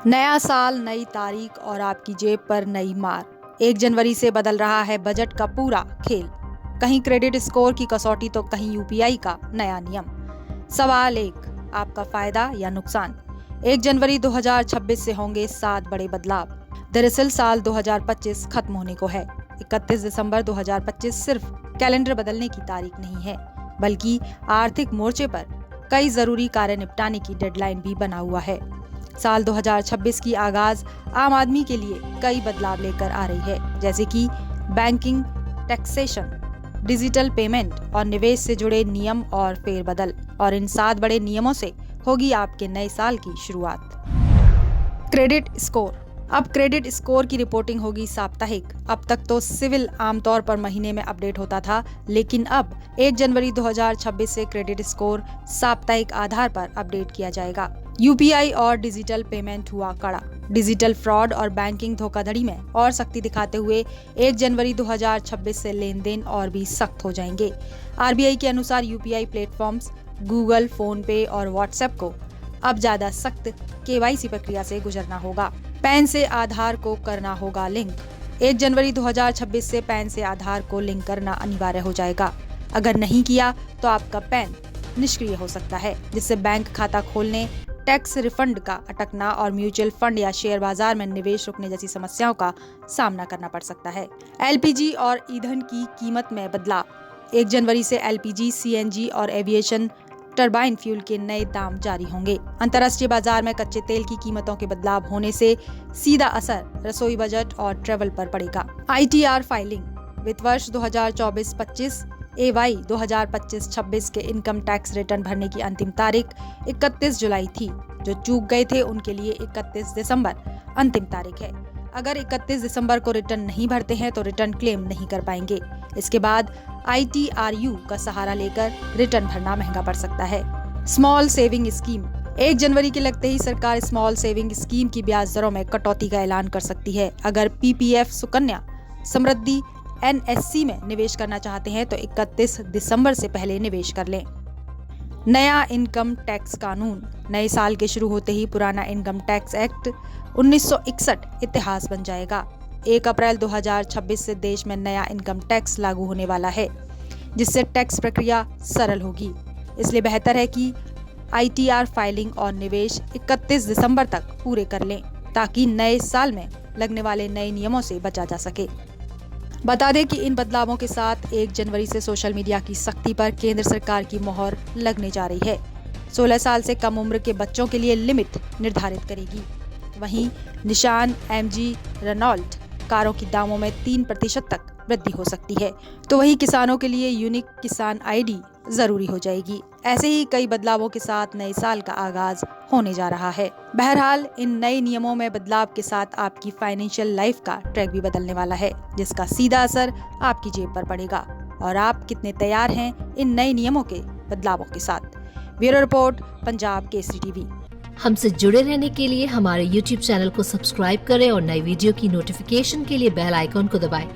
नया साल, नई तारीख और आपकी जेब पर नई मार। 1 जनवरी से बदल रहा है बजट का पूरा खेल। कहीं क्रेडिट स्कोर की कसौटी तो कहीं यूपीआई का नया नियम। सवाल 1, आपका फायदा या नुकसान? 1 जनवरी 2026 से होंगे 7 बड़े बदलाव। दरअसल साल 2025 खत्म होने को है। 31 दिसंबर 2025 सिर्फ कैलेंडर बदलने की तारीख नहीं है, बल्कि आर्थिक मोर्चे पर कई जरूरी कार्य निपटाने की डेडलाइन भी बना हुआ है। साल 2026 की आगाज आम आदमी के लिए कई बदलाव लेकर आ रही है, जैसे कि बैंकिंग, टैक्सेशन, डिजिटल पेमेंट और निवेश से जुड़े नियम और फेरबदल। और इन 7 बड़े नियमों से होगी आपके नए साल की शुरुआत। Credit score. अब क्रेडिट स्कोर की रिपोर्टिंग होगी साप्ताहिक। अब तक तो सिविल आमतौर पर महीने में अपडेट होता था, लेकिन अब 1 जनवरी 2026 से क्रेडिट स्कोर साप्ताहिक आधार पर अपडेट किया जाएगा। यूपीआई और डिजिटल पेमेंट हुआ कड़ा। डिजिटल फ्रॉड और बैंकिंग धोखाधड़ी में और सख्ती दिखाते हुए 1 जनवरी 2026 से लेन देन और भी सख्त हो जाएंगे। आरबीआई के अनुसार यूपीआई प्लेटफॉर्म्स गूगल, फोन पे और व्हाट्सएप को अब ज्यादा सख्त केवाईसी प्रक्रिया से गुजरना होगा। पैन से आधार को करना होगा लिंक। 1 जनवरी 2026 से पैन से आधार को लिंक करना अनिवार्य हो जाएगा। अगर नहीं किया तो आपका पैन निष्क्रिय हो सकता है, जिससे बैंक खाता खोलने, टैक्स रिफंड का अटकना और म्यूचुअल फंड या शेयर बाजार में निवेश रुकने जैसी समस्याओं का सामना करना पड़ सकता है। एलपीजी और ईंधन की कीमत में बदलाव। 1 जनवरी से एलपीजी, सीएनजी और एविएशन टरबाइन फ्यूल के नए दाम जारी होंगे। अंतर्राष्ट्रीय बाजार में कच्चे तेल की कीमतों के बदलाव होने से सीधा असर रसोई बजट और ट्रेवल पर पड़ेगा। ITR filing. वित्त वर्ष 2024-25 एवाई 2025-26 के इनकम टैक्स रिटर्न भरने की अंतिम तारीख 31 जुलाई थी। जो चूक गए थे उनके लिए 31 दिसंबर अंतिम तारीख है। अगर 31 दिसंबर को रिटर्न नहीं भरते हैं तो रिटर्न क्लेम नहीं कर पाएंगे। इसके बाद आईटीआरयू का सहारा लेकर रिटर्न भरना महंगा पड़ सकता है। Small saving scheme. 1 जनवरी के लगते ही सरकार स्मॉल सेविंग स्कीम की ब्याज दरों में कटौती का ऐलान कर सकती है। अगर पीपीएफ, सुकन्या समृद्धि, एनएससी में निवेश करना चाहते हैं तो 31 दिसंबर से पहले निवेश कर लें। नया इनकम टैक्स कानून। नए साल के शुरू होते ही पुराना इनकम टैक्स एक्ट 1961 इतिहास बन जाएगा। 1 अप्रैल 2026 से देश में नया इनकम टैक्स लागू होने वाला है, जिससे टैक्स प्रक्रिया सरल होगी। इसलिए बेहतर है कि आईटीआर फाइलिंग और निवेश 31 दिसंबर तक पूरे कर लें, ताकि नए साल में लगने वाले नए नियमों से बचा जा सके। बता दें कि इन बदलावों के साथ 1 जनवरी से सोशल मीडिया की सख्ती पर केंद्र सरकार की मोहर लगने जा रही है। 16 साल से कम उम्र के बच्चों के लिए लिमिट निर्धारित करेगी। वहीं निशान, एमजी, रेनॉल्ट कारों की दामों में 3% तक वृद्धि हो सकती है। तो वहीं किसानों के लिए यूनिक किसान आईडी जरूरी हो जाएगी। ऐसे ही कई बदलावों के साथ नए साल का आगाज होने जा रहा है। बहरहाल इन नए नियमों में बदलाव के साथ आपकी फाइनेंशियल लाइफ का ट्रैक भी बदलने वाला है, जिसका सीधा असर आपकी जेब पर पड़ेगा। और आप कितने तैयार हैं इन नए नियमों के बदलावों के साथ? Bureau report, Punjab Kesari TV. हमसे जुड़े रहने के लिए हमारे YouTube चैनल को सब्सक्राइब करें और नई वीडियो की नोटिफिकेशन के लिए बेल आइकॉन को दबाएं।